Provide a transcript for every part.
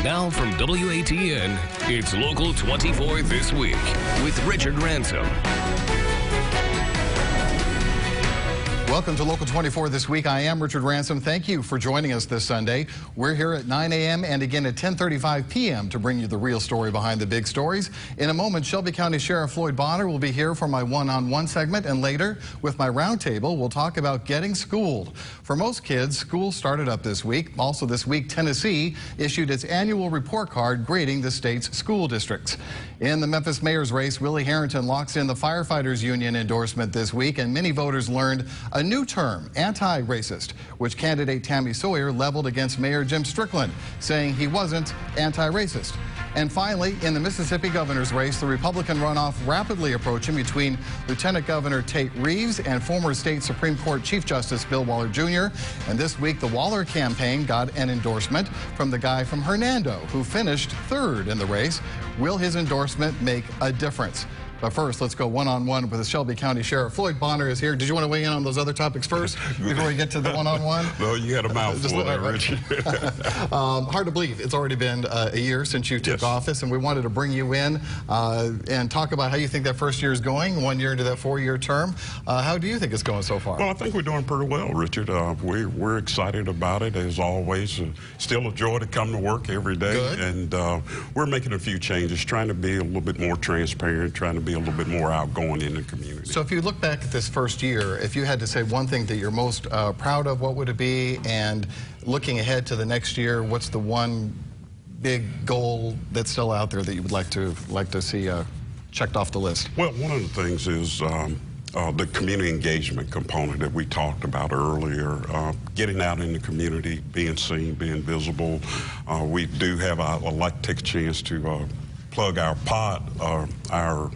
Now from WATN, it's Local 24 This Week with Richard Ransom. Welcome to Local 24 This Week. I am Richard Ransom. Thank you for joining us this Sunday. We're here at 9 a.m. and again at 10:35 p.m. to bring you the real story behind the big stories. In a moment, Shelby County Sheriff Floyd Bonner will be here for my one-on-one segment, and later, with my roundtable, we'll talk about getting schooled. For most kids, school started up this week. Also this week, Tennessee issued its annual report card grading the state's school districts. In the Memphis mayor's race, Willie Harrington locks in the Firefighters Union endorsement this week, and many voters learned a new term, anti-racist, which candidate Tammy Sawyer leveled against Mayor Jim Strickland, saying he wasn't anti-racist. And finally, in the Mississippi governor's race, the Republican runoff rapidly approaching between Lieutenant Governor Tate Reeves and former state Supreme Court Chief Justice Bill Waller Jr. And this week, the Waller campaign got an endorsement from the guy from Hernando, who finished third in the race. Will his endorsement make a difference? But first, let's go one-on-one with the Shelby County Sheriff. Floyd Bonner is here. Did you want to weigh in on those other topics first before we get to the one-on-one? No, you had a mouthful there, Richard. Hard to believe. It's already been a year since you took office, and we wanted to bring you in and talk about how you think that first year is going, 1 year into that 4-year term. How do you think it's going so far? Well, I think we're doing pretty well, Richard. We're excited about it, as always. Still a joy to come to work every day. Good. And we're making a few changes, trying to be a little bit more transparent, trying to be a little bit more outgoing in the community. So if you look back at this first year, if you had to say one thing that you're most proud of, what would it be? And looking ahead to the next year, what's the one big goal that's still out there that you would like to see checked off the list? Well, one of the things is the community engagement component that we talked about earlier, getting out in the community, being seen, being visible. We do have, I'd like to take a chance to plug our our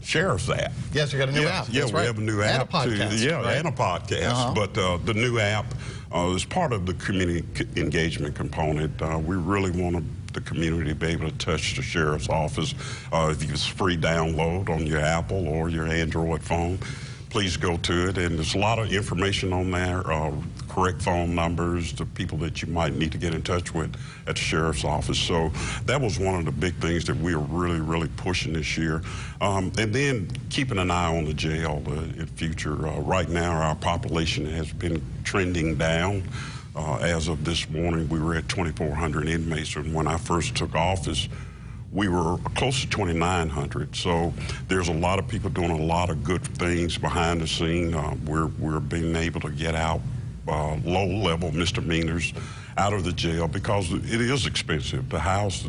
Sheriff's app. Yes, you got a new app. Yeah, we have a new app. And a podcast. And a podcast. But the new app is part of the community engagement component. We really want the community to be able to touch the Sheriff's office. If it's free download on your Apple or your Android phone, please go to it. And there's a lot of information on there, correct phone numbers, the people that you might need to get in touch with at the Sheriff's office. So that was one of the big things that we are really, really pushing this year. And then keeping an eye on the jail in the future. Right now, our population has been trending down. As of this morning, we were at 2,400 inmates. And when I first took office, we were close to 2,900. So there's a lot of people doing a lot of good things behind the scene. We're being able to get out low-level misdemeanors out of the jail because it is expensive to house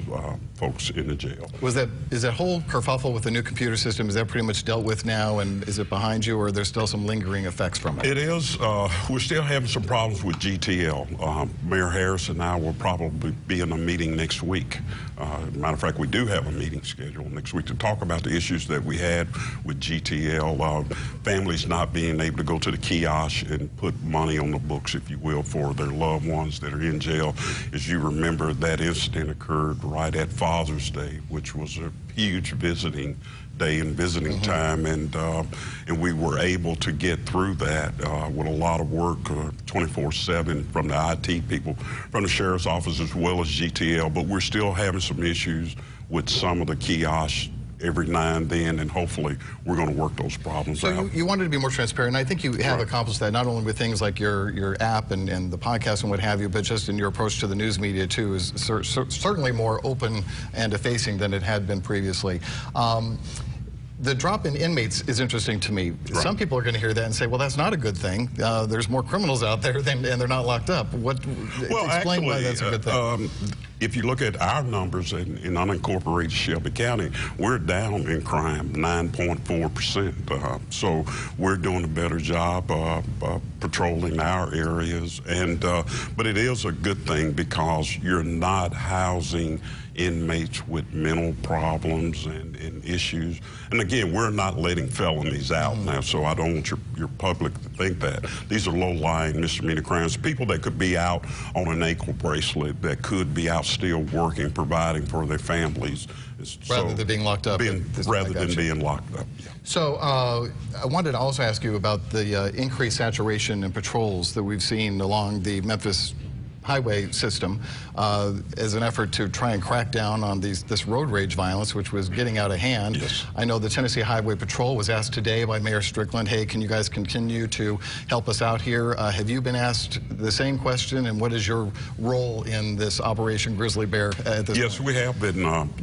folks in the jail. Is that whole kerfuffle with the new computer system, is that pretty much dealt with now, and is it behind you, or are there still some lingering effects from it? It is. We're still having some problems with GTL. Mayor Harris and I will probably be in a meeting next week. Matter of fact, we do have a meeting scheduled next week to talk about the issues that we had with GTL. Families not being able to go to the kiosk and put money on the books, if you will, for their loved ones that are in jail. As you remember, that incident occurred right at Father's Day, which was a huge visiting day and visiting time, and we were able to get through that with a lot of work 24/7 from the IT people, from the Sheriff's Office, as well as GTL. But we're still having some issues with some of the kiosks every now and then, and hopefully we're going to work those problems out. So you wanted to be more transparent, and I think you have accomplished that, not only with things like your app and the podcast and what have you, but just in your approach to the news media too is certainly more open and effacing than it had been previously. The drop in inmates is interesting to me. Right. Some people are going to hear that and say, well, that's not a good thing. There's more criminals out there and they're not locked up. Explain why that's a good thing. If you look at our numbers in unincorporated Shelby County, we're down in crime 9.4%. So we're doing a better job patrolling our areas. But it is a good thing because you're not housing inmates with mental problems and issues. And again, we're not letting felonies out now, so I don't want your public to think that. These are low-lying misdemeanor crimes, people that could be out on an ankle bracelet, that could be out still working, providing for their families. Rather than being locked up. Rather than being locked up, yeah. So I wanted to also ask you about the increased saturation in patrols that we've seen along the Memphis highway system as an effort to try and crack down on this road rage violence, which was getting out of hand. Yes. I know the Tennessee Highway Patrol was asked today by Mayor Strickland, hey, can you guys continue to help us out here? Have you been asked the same question, and what is your role in this Operation Grizzly Bear at this Yes, point?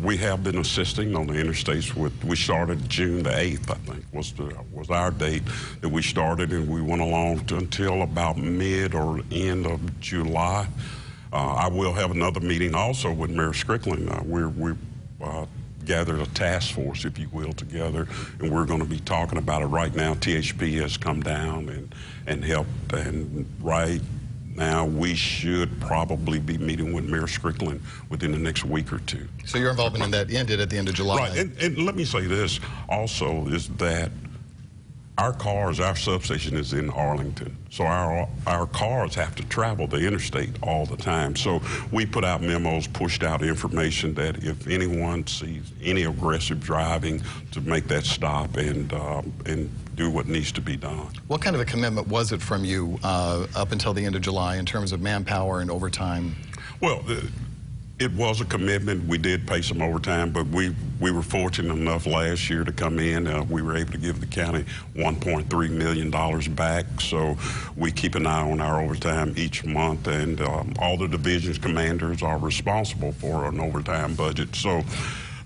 we have been assisting on the interstates. We started June the 8th, I think, was our date that we started, and we went along until about mid or end of July. I will have another meeting also with Mayor Strickland. We gathered a task force, if you will, together, and we're going to be talking about it right now. THP has come down and helped, and right now we should probably be meeting with Mayor Strickland within the next week or two. So your involvement in that ended at the end of July. Right, and let me say this also, is that our substation is in Arlington, so our cars have to travel the interstate all the time. So we put out memos, pushed out information that if anyone sees any aggressive driving, to make that stop and do what needs to be done. What kind of a commitment was it from you up until the end of July in terms of manpower and overtime? Well, it was a commitment. We did pay some overtime, but we were fortunate enough last year to come in. We were able to give the county $1.3 million back, so we keep an eye on our overtime each month, and all the divisions commanders are responsible for an overtime budget. So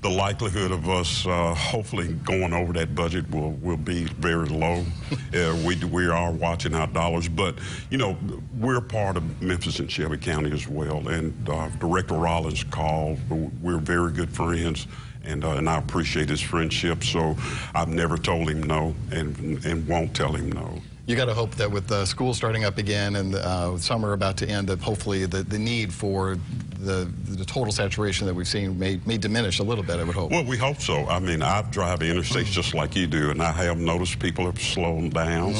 the likelihood of us hopefully going over that budget will be very low. We are watching our dollars, but you know, we're part of Memphis and Shelby County as well, and Director Rollins called. We're very good friends, and I appreciate his friendship, so I've never told him no and won't tell him no. You got to hope that with school starting up again and summer about to end, that hopefully the need for the total saturation that we've seen may diminish a little bit, I would hope. Well, we hope so. I mean, I drive the interstates just like you do, and I have noticed people have slowed down.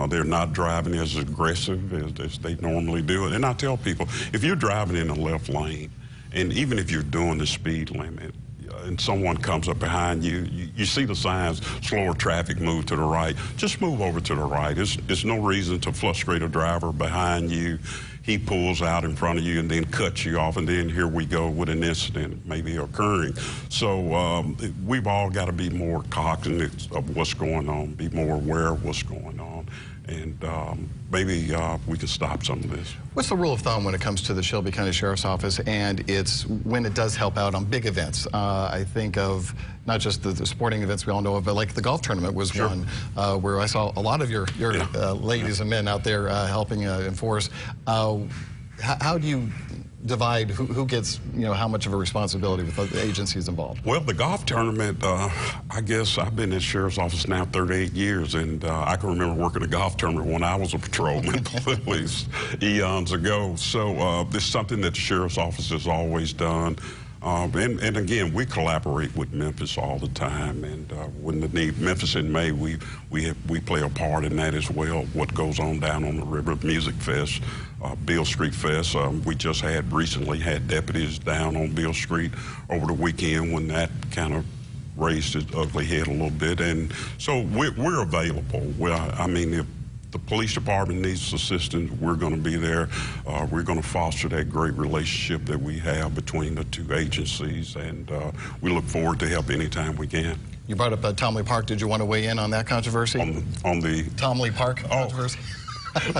They're not driving as aggressive as they normally do. And I tell people, if you're driving in the left lane, and even if you're doing the speed limit, and someone comes up behind you, you see the signs, slower traffic, move to the right, just move over to the right. There's no reason to frustrate a driver behind you. He pulls out in front of you and then cuts you off, and then here we go with an incident maybe occurring. So we've all got to be more cognizant of what's going on, be more aware of what's going on, and maybe we can stop some of this. What's the rule of thumb when it comes to the Shelby County Sheriff's Office and when it does help out on big events? I think of not just the sporting events we all know of, but like the golf tournament was one where I saw a lot of your ladies and men out there helping enforce. How do you divide who gets, how much of a responsibility with the agencies involved? Well, the golf tournament, I guess I've been in the Sheriff's Office now 38 years, and I can remember working a golf tournament when I was a patrolman, at least eons ago. So this is something that the Sheriff's Office has always done. And again, we collaborate with Memphis all the time, and when the need, Memphis in May, we play a part in that as well. What goes on down on the river, Music Fest, Beale Street Fest. We just recently had deputies down on Beale Street over the weekend when that kind of raised its ugly head a little bit, and so we're available. Well, I mean, if the police department needs assistance, we're going to be there. We're going to foster that great relationship that we have between the two agencies, and we look forward to help anytime we can. You brought up Tomley Park. Did you want to weigh in on that controversy? On the Tomley Park controversy?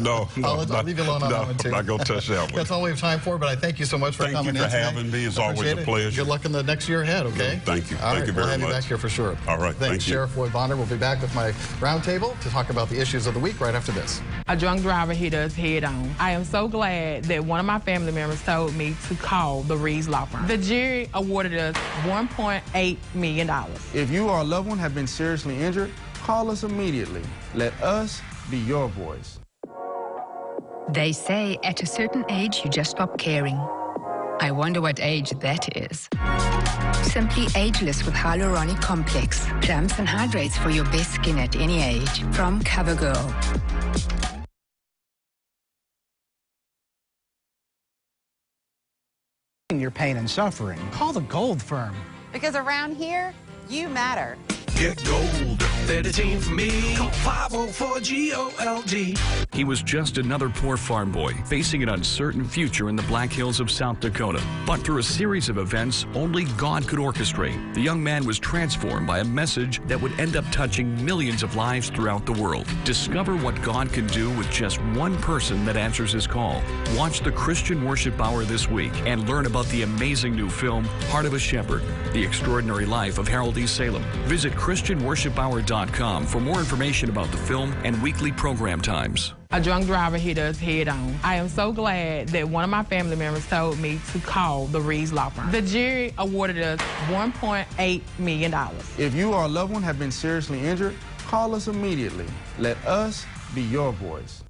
No, I'll leave you alone on that one, too. I'm not going to touch that one. That's all we have time for, but I thank you so much for coming in. Thank you for having me. It's always a pleasure. Good luck in the next year ahead, okay? Thank you. All thank you very much. We'll have you back here for sure. All right, thank you. Sheriff Floyd Bonner will be back with my roundtable to talk about the issues of the week right after this. A drunk driver hit us head on. I am so glad that one of my family members told me to call the Reeves Law Firm. The jury awarded us $1.8 million. If you or a loved one have been seriously injured, call us immediately. Let us be your voice. They say at a certain age you just stop caring. I wonder what age that is. Simply Ageless with Hyaluronic Complex. Plumps and hydrates for your best skin at any age. From CoverGirl. Your pain and suffering, call the Gold Firm. Because around here, you matter. Get gold. They're the team for me. Call 504-GOLD. He was just another poor farm boy facing an uncertain future in the Black Hills of South Dakota. But through a series of events only God could orchestrate, the young man was transformed by a message that would end up touching millions of lives throughout the world. Discover what God can do with just one person that answers his call. Watch the Christian Worship Hour this week and learn about the amazing new film, Heart of a Shepherd, The Extraordinary Life of Harold E. Salem. Visit ChristianWorshipHour.com for more information about the film and weekly program times. A drunk driver hit us head on. I am so glad that one of my family members told me to call the Reeves Law Firm. The jury awarded us $1.8 million. If you or a loved one have been seriously injured, call us immediately. Let us be your voice.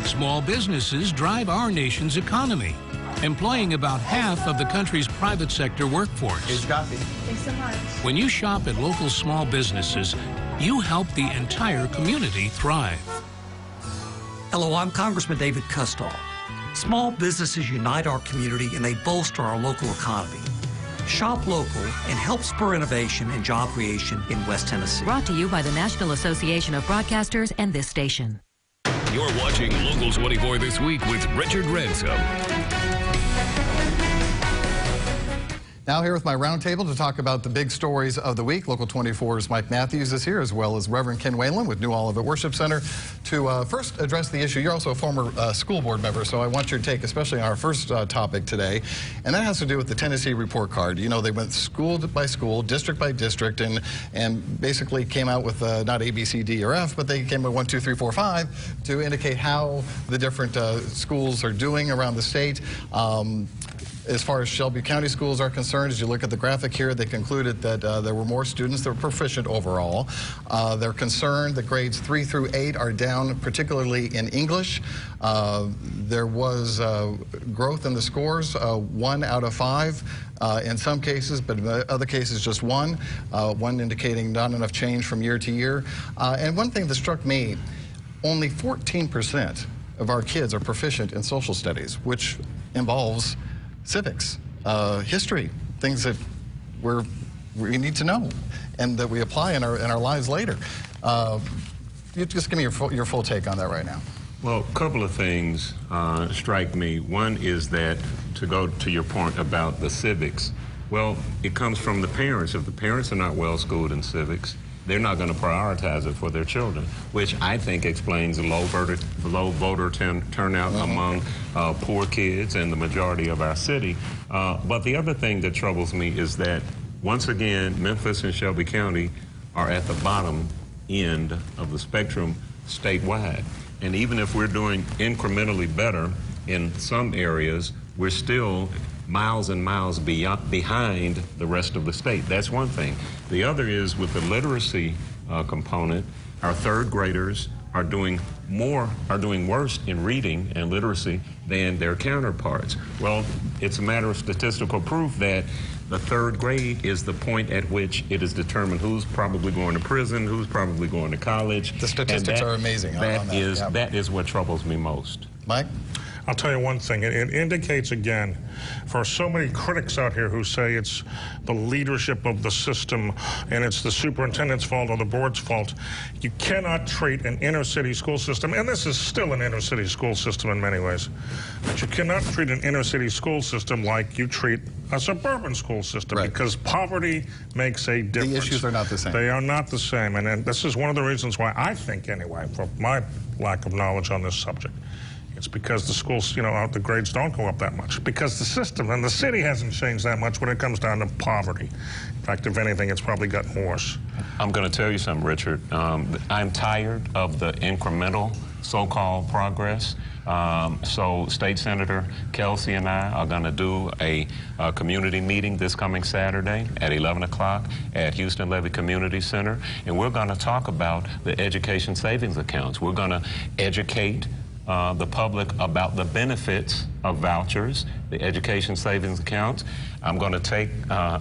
Small businesses drive our nation's economy, employing about half of the country's private sector workforce. It's coffee. Thanks so much. When you shop at local small businesses, you help the entire community thrive. Hello, I'm Congressman David Custall. Small businesses unite our community and they bolster our local economy. Shop local and help spur innovation and job creation in West Tennessee. Brought to you by the National Association of Broadcasters and this station. You're watching Local 24 This Week with Richard Ransom. Now here with my roundtable to talk about the big stories of the week. Local 24's Mike Matthews is here, as well as Reverend Ken Whalen with New Olivet Worship Center, to first address the issue. You're also a former school board member, so I want your take, especially on our first topic today, and that has to do with the Tennessee Report Card. You know, they went school by school, district by district, and basically came out with not A, B, C, D, or F, but they came with 1, 2, 3, 4, 5 to indicate how the different schools are doing around the state. As far as Shelby County schools are concerned, as you look at the graphic here, they concluded that there were more students that were proficient overall. They're concerned that grades 3 through 8 are down, particularly in English. There was growth in the scores, 1 out of 5 in some cases, but in other cases just 1. 1 indicating not enough change from year to year. And one thing that struck me, only 14% of our kids are proficient in social studies, which involves civics, history, things that we need to know and that we apply in our lives later. You just give me your full take on that right now. Well, a couple of things strike me. One is that, to go to your point about the civics, well, it comes from the parents. If the parents are not well schooled in civics, they're not going to prioritize it for their children, which I think explains the low voter turnout among poor kids and the majority of our city. But the other thing that troubles me is that, once again, Memphis and Shelby County are at the bottom end of the spectrum statewide. And even if we're doing incrementally better in some areas, we're still miles and miles behind the rest of the state. That's one thing. The other is, with the literacy component, our third graders are doing worse in reading and literacy than their counterparts. Well, it's a matter of statistical proof that the third grade is the point at which it is determined who's probably going to prison, who's probably going to college. The statistics are amazing. That is what troubles me most. Mike? I'll tell you one thing. It indicates, again, for so many critics out here who say it's the leadership of the system and it's the superintendent's fault or the board's fault, you cannot treat an inner city school system, and this is still an inner city school system in many ways, but you cannot treat an inner city school system like you treat a suburban school system, because poverty makes a difference. The issues are not the same. They are not the same, and this is one of the reasons why I think, anyway, for my lack of knowledge on this subject, it's because the schools, the grades don't go up that much. Because the system and the city hasn't changed that much when it comes down to poverty. In fact, if anything, it's probably gotten worse. I'm going to tell you something, Richard. I'm tired of the incremental so-called progress. So State Senator Kelsey and I are going to do a community meeting this coming Saturday at 11 o'clock at Houston Levy Community Center. And we're going to talk about the education savings accounts. We're going to educate the public about the benefits of vouchers, the education savings accounts. I'm going to take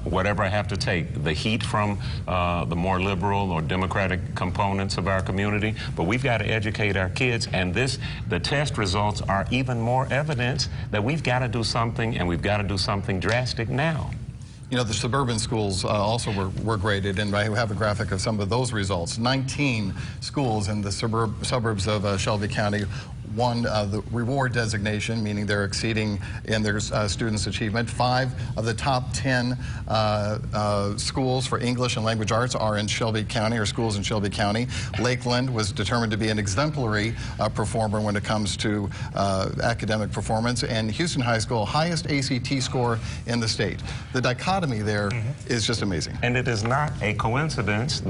whatever I have to take, the heat from the more liberal or democratic components of our community, but we've got to educate our kids, and the test results are even more evidence that we've got to do something, and we've got to do something drastic now. You know, the suburban schools also were graded, and I have a graphic of some of those results. 19 schools in the suburbs of Shelby County won the reward designation, meaning they're exceeding in their students' achievement. 5 of the top 10 schools for English and language arts are in Shelby County, or schools in Shelby County. Lakeland was determined to be an exemplary performer when it comes to academic performance, and Houston High School, highest ACT score in the state. The dichotomy there is just amazing. And it is not a coincidence.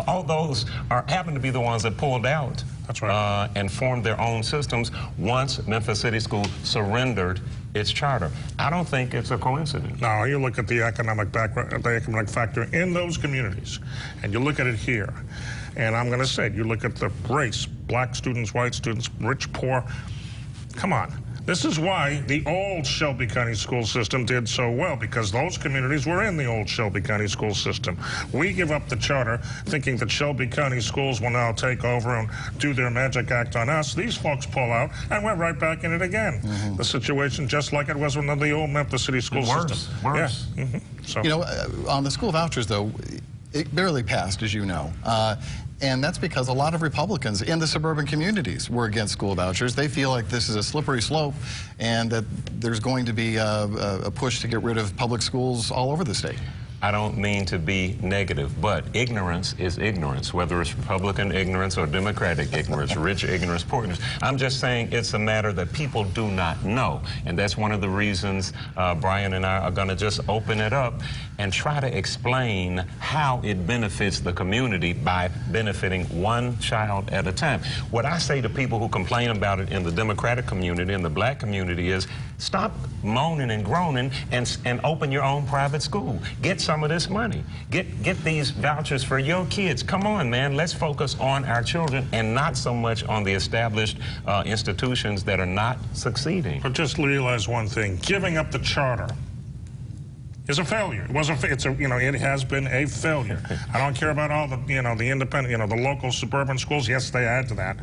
All those happen to be the ones that pulled out. That's right. And formed their own systems once Memphis City School surrendered its charter. I don't think it's a coincidence. No, you look at the economic background, the economic factor in those communities, and you look at it here, and I'm going to say, you look at the race, black students, white students, rich, poor. Come on. This is why the old Shelby County school system did so well, because those communities were in the old Shelby County school system. We give up the charter thinking that Shelby County schools will now take over and do their magic act on us. These folks pull out, and we're right back in it again. The situation just like it was when the old Memphis City school system. Worse. Yeah. So. You know, on the school vouchers, though, it barely passed, as you know. And that's because a lot of Republicans in the suburban communities were against school vouchers. They feel like this is a slippery slope and that there's going to be a push to get rid of public schools all over the state. I don't mean to be negative, but ignorance is ignorance, whether it's Republican ignorance or Democratic ignorance, rich ignorance, poor ignorance. I'm just saying it's a matter that people do not know. And that's one of the reasons Brian and I are going to just open it up and try to explain how it benefits the community by benefiting one child at a time. What I say to people who complain about it in the Democratic community and the black community is stop moaning and groaning and open your own private school. Get some of this money. Get these vouchers for your kids. Come on, man. Let's focus on our children and not so much on the established institutions that are not succeeding. But just realize one thing: giving up the charter is a failure. It was it has been a failure. I don't care about all the, the independent, the local suburban schools. Yes, they add to that,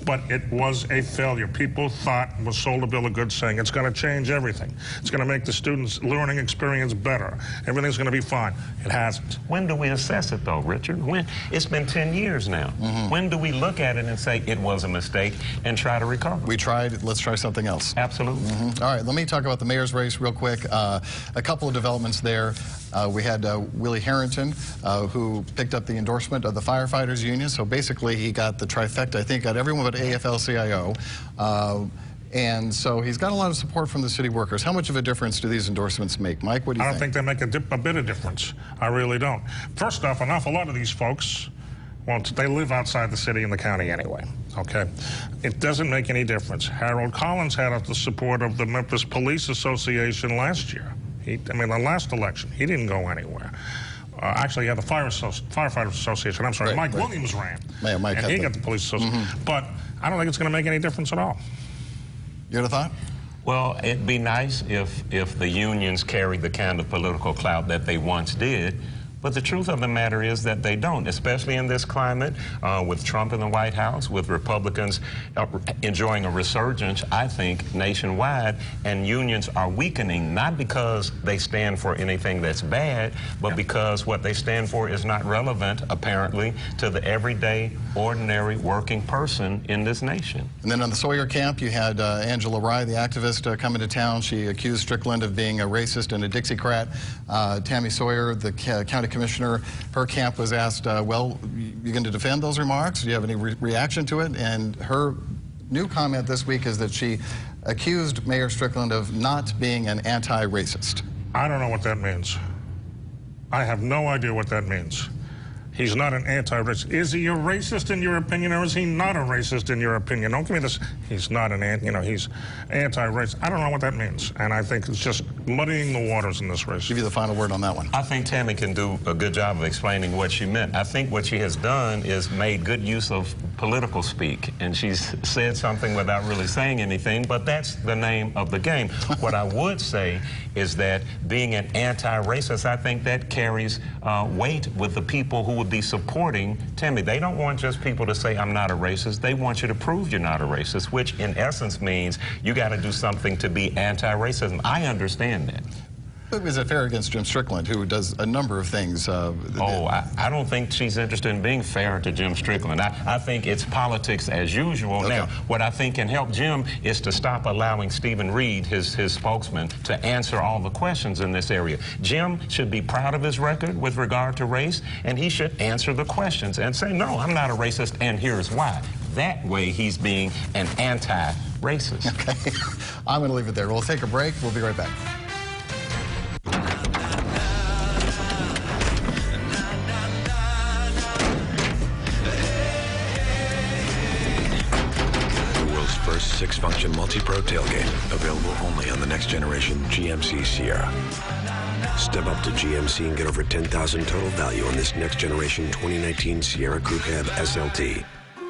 but it was a failure. People thought, was sold a bill of goods saying it's going to change everything. It's going to make the students' learning experience better. Everything's going to be fine. It hasn't. When do we assess it, though, Richard? When? It's been 10 years now. When do we look at it and say it was a mistake and try to recover? We tried. Let's try something else. Absolutely. All right. Let me talk about the mayor's race real quick. A couple of developments there. We had Willie Harrington, who picked up the endorsement of the firefighters union. So basically, he got the trifecta. I think got everyone but AFL-CIO. And so he's got a lot of support from the city workers. How much of a difference do these endorsements make? Mike, what do you think? I don't think they make a bit of difference. I really don't. First off, an awful lot of these folks, well, they live outside the city and the county anyway, okay? It doesn't make any difference. Harold Collins had the support of the Memphis Police Association last year. The last election, he didn't go anywhere. Actually, he had the Firefighters Association. I'm sorry, Mike Williams ran. Yeah, Mike and he got the Police Association. But I don't think it's going to make any difference at all. You had a thought? Well, it'd be nice if the unions carried the kind of political clout that they once did. But the truth of the matter is that they don't, especially in this climate, with Trump in the White House, with Republicans enjoying a resurgence, I think, nationwide, and unions are weakening, not because they stand for anything that's bad, but because what they stand for is not relevant, apparently, to the everyday, ordinary, working person in this nation. And then on the Sawyer camp, you had Angela Rye, the activist, come into town. She accused Strickland of being a racist and a Dixiecrat. Tammy Sawyer, the county commissioner, her camp was asked, well, you going to defend those remarks? Do you have any reaction to it? And her new comment this week is that she accused Mayor Strickland of not being an anti-racist. I don't know what that means. I have no idea what that means. He's not an anti-racist. Is he a racist in your opinion, or is he not a racist in your opinion? Don't give me this. He's not an he's anti-racist. I don't know what that means, and I think it's just muddying the waters in this race. Give you the final word on that one. I think Tammy can do a good job of explaining what she meant. I think what she has done is made good use of political speak, and she's said something without really saying anything, but that's the name of the game. What I would say is that being an anti-racist, I think that carries weight with the people who would be supporting Tammy. They don't want just people to say, I'm not a racist. They want you to prove you're not a racist, which in essence means you got to do something to be anti-racism. I understand that. But is it fair against Jim Strickland, who does a number of things? I don't think she's interested in being fair to Jim Strickland. I think it's politics as usual. Okay. Now, what I think can help Jim is to stop allowing Stephen Reed, his spokesman, to answer all the questions in this area. Jim should be proud of his record with regard to race, and he should answer the questions and say, no, I'm not a racist, and here's why. That way, he's being an anti-racist. Okay. I'm going to leave it there. We'll take a break. We'll be right back. First 6-function multi-pro tailgate, available only on the next generation GMC Sierra. Step up to GMC and get over $10,000 total value on this next generation 2019 Sierra Crew Cab SLT.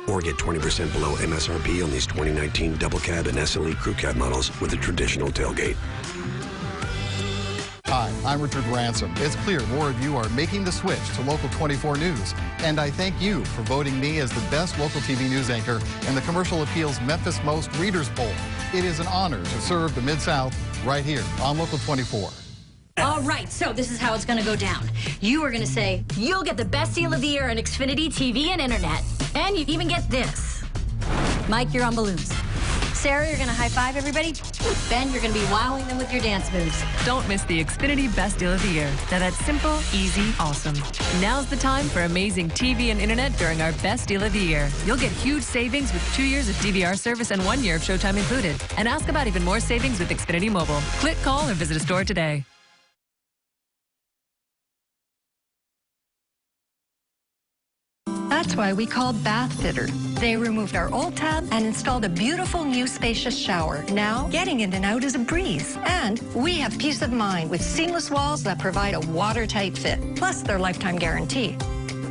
Or get 20% below MSRP on these 2019 Double Cab and SLE Crew Cab models with a traditional tailgate. Hi, I'm Richard Ransom. It's clear more of you are making the switch to Local 24 News, and I thank you for voting me as the best local TV news anchor in the Commercial Appeal's Memphis Most Readers Poll. It is an honor to serve the Mid-South right here on Local 24. All right, so this is how it's going to go down. You are going to say, you'll get the best deal of the year on Xfinity TV and Internet. And you even get this. Mike, you're on balloons. Sarah, you're going to high-five everybody. Ben, you're going to be wowing them with your dance moves. Don't miss the Xfinity Best Deal of the Year. Now that's simple, easy, awesome. Now's the time for amazing TV and Internet during our Best Deal of the Year. You'll get huge savings with 2 years of DVR service and 1 year of Showtime included. And ask about even more savings with Xfinity Mobile. Click, call, or visit a store today. That's why we called Bath Fitter. They removed our old tub and installed a beautiful new spacious shower. Now, getting in and out is a breeze. And we have peace of mind with seamless walls that provide a watertight fit, plus their lifetime guarantee.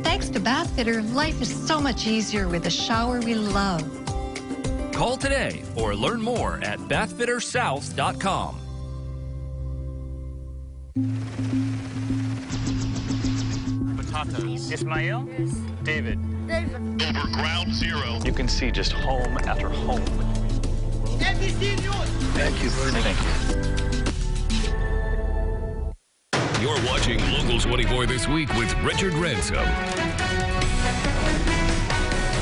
Thanks to Bath Fitter, life is so much easier with a shower we love. Call today or learn more at bathfittersouth.com. Ismail? Yes. David. Over ground zero. You can see just home after home. NBC News. Thank you, Bernie. Thank you. You're watching Local 24 This Week with Richard Ransom. All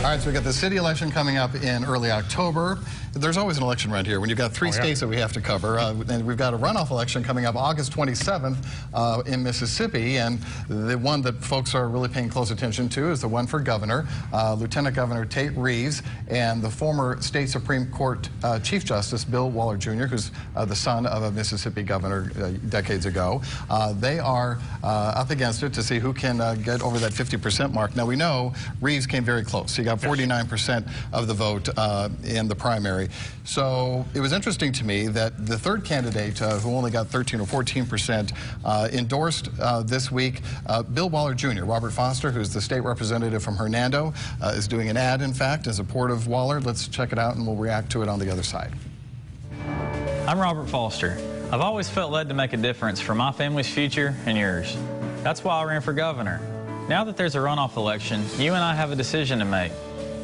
right, so we got the city election coming up in early October. There's always an election right here when you've got three states that we have to cover. And we've got a runoff election coming up August 27th in Mississippi. And the one that folks are really paying close attention to is the one for governor. Lieutenant Governor Tate Reeves and the former state Supreme Court Chief Justice Bill Waller Jr., who's the son of a Mississippi governor decades ago. They are up against it to see who can get over that 50% mark. Now, we know Reeves came very close. He got 49% of the vote in the primary. So it was interesting to me that the third candidate, who only got 13 or 14%, endorsed this week Bill Waller Jr. Robert Foster, who's the state representative from Hernando, is doing an ad, in fact, in support of Waller. Let's check it out, and we'll react to it on the other side. I'm Robert Foster. I've always felt led to make a difference for my family's future and yours. That's why I ran for governor. Now that there's a runoff election, you and I have a decision to make.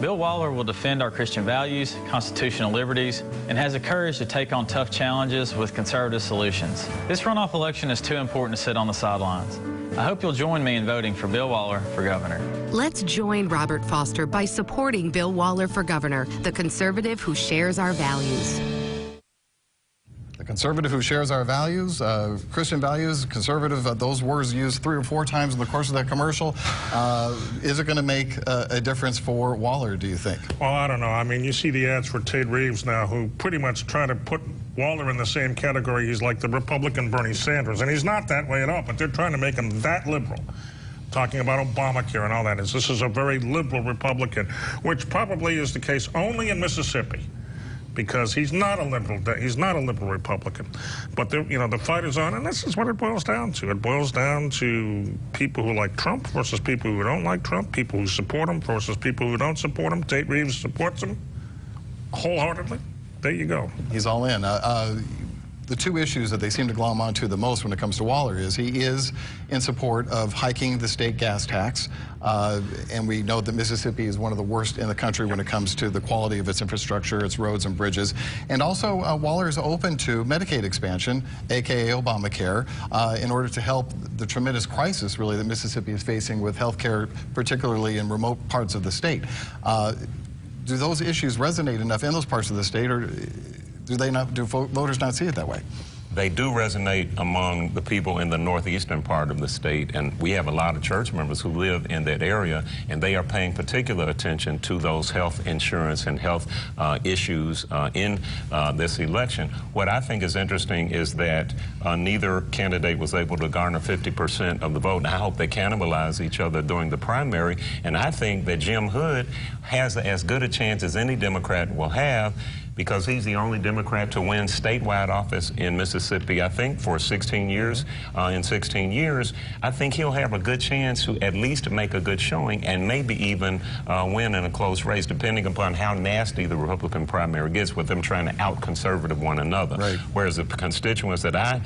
Bill Waller will defend our Christian values, constitutional liberties, and has the courage to take on tough challenges with conservative solutions. This runoff election is too important to sit on the sidelines. I hope you'll join me in voting for Bill Waller for governor. Let's join Robert Foster by supporting Bill Waller for governor, the conservative who shares our values. The conservative who shares our values, Christian values, conservative, those words used 3 or 4 times in the course of that commercial. Is it going to make a difference for Waller, do you think? Well, I don't know. I mean, you see the ads for Tate Reeves now, who pretty much try to put Waller in the same category. He's like the Republican Bernie Sanders, and he's not that way at all, but they're trying to make him that liberal. Talking about Obamacare and all that. This is a very liberal Republican, which probably is the case only in Mississippi, because he's not a liberal Republican. But the fight is on, and this is what it boils down to. It boils down to people who like Trump versus people who don't like Trump, people who support him versus people who don't support him. Tate Reeves supports him wholeheartedly. There you go. He's all in. the two issues that they seem to glom onto the most when it comes to Waller is he is in support of hiking the state gas tax. And we know that Mississippi is one of the worst in the country when it comes to the quality of its infrastructure, its roads and bridges. And also, Waller is open to Medicaid expansion, aka Obamacare, in order to help the tremendous crisis, really, that Mississippi is facing with health care, particularly in remote parts of the state. Do those issues resonate enough in those parts of the state, or do voters not see it that way? They do resonate among the people in the northeastern part of the state, and we have a lot of church members who live in that area, and they are paying particular attention to those health insurance and health issues in this election. What I think is interesting is that neither candidate was able to garner 50% of the vote, and I hope they cannibalize each other during the primary, and I think that Jim Hood has as good a chance as any Democrat will have, because he's the only Democrat to win statewide office in Mississippi, I think, for 16 years. In 16 years, I think he'll have a good chance to at least make a good showing and maybe even win in a close race, depending upon how nasty the Republican primary gets with them trying to out-conservative one another. Right. Whereas the constituents that I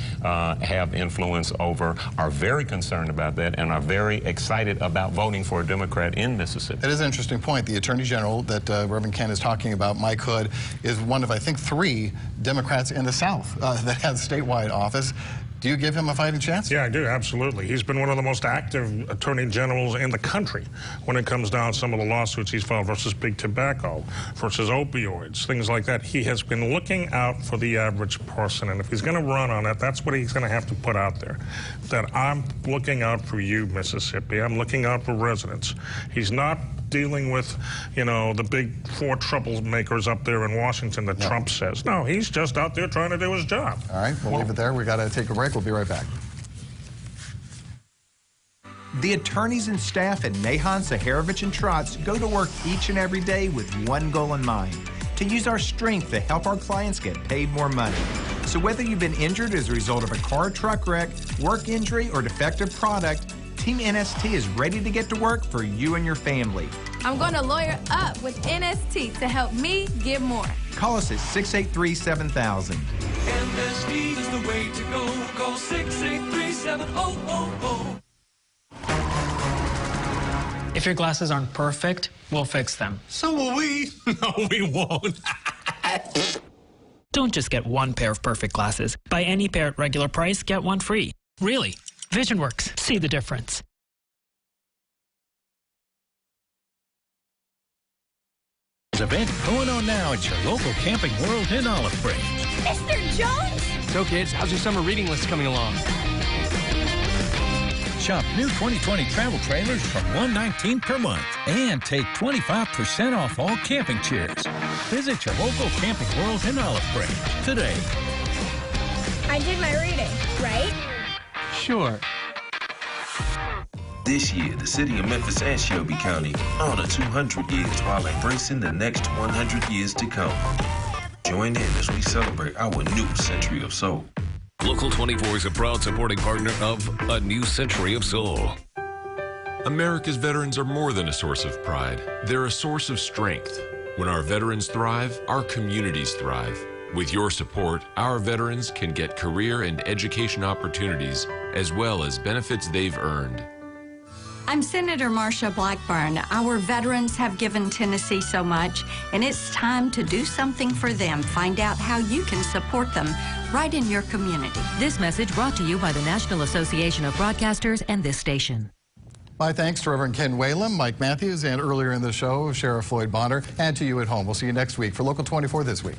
have influence over are very concerned about that and are very excited about voting for a Democrat in Mississippi. That is an interesting point. The Attorney General that Reverend Ken is talking about, Mike Hood, is one of, I think, 3 Democrats in the South that have statewide office. Do you give him a fighting chance? Yeah, I do, absolutely. He's been one of the most active attorney generals in the country when it comes down to some of the lawsuits he's filed versus big tobacco, versus opioids, things like that. He has been looking out for the average person, and if he's going to run on it, that's what he's going to have to put out there. That I'm looking out for you, Mississippi. I'm looking out for residents. He's not dealing with, you know, the big 4 troublemakers up there in Washington that Trump says. No, he's just out there trying to do his job. All right, we'll leave it there. We got to take a break. We'll be right back. The attorneys and staff at Nahon, Saharovich, and Trotz go to work each and every day with one goal in mind: to use our strength to help our clients get paid more money. So whether you've been injured as a result of a car or truck wreck, work injury, or defective product, Team NST is ready to get to work for you and your family. I'm going to lawyer up with NST to help me get more. Call us at 683-7000. NST is the way to go. Call 683-7000. If your glasses aren't perfect, we'll fix them. So will we. No, we won't. Don't just get one pair of perfect glasses. Buy any pair at regular price, get one free. Really. VisionWorks. See the difference. Event going on now at your local Camping World in Olive Branch. Mr. Jones? So kids, how's your summer reading list coming along? Shop new 2020 travel trailers from $119 per month and take 25% off all camping chairs. Visit your local Camping World in Olive Branch today. I did my reading, right? Sure. This year, the city of Memphis and Shelby County honor 200 years while embracing the next 100 years to come. Join in as we celebrate our new century of soul. Local 24 is a proud supporting partner of A New Century of Soul. America's veterans are more than a source of pride. They're a source of strength. When our veterans thrive, our communities thrive. With your support, our veterans can get career and education opportunities as well as benefits they've earned. I'm Senator Marsha Blackburn. Our veterans have given Tennessee so much, and it's time to do something for them. Find out how you can support them right in your community. This message brought to you by the National Association of Broadcasters and this station. My thanks to Reverend Ken Whalum, Mike Matthews, and earlier in the show, Sheriff Floyd Bonner, and to you at home. We'll see you next week for Local 24 This Week.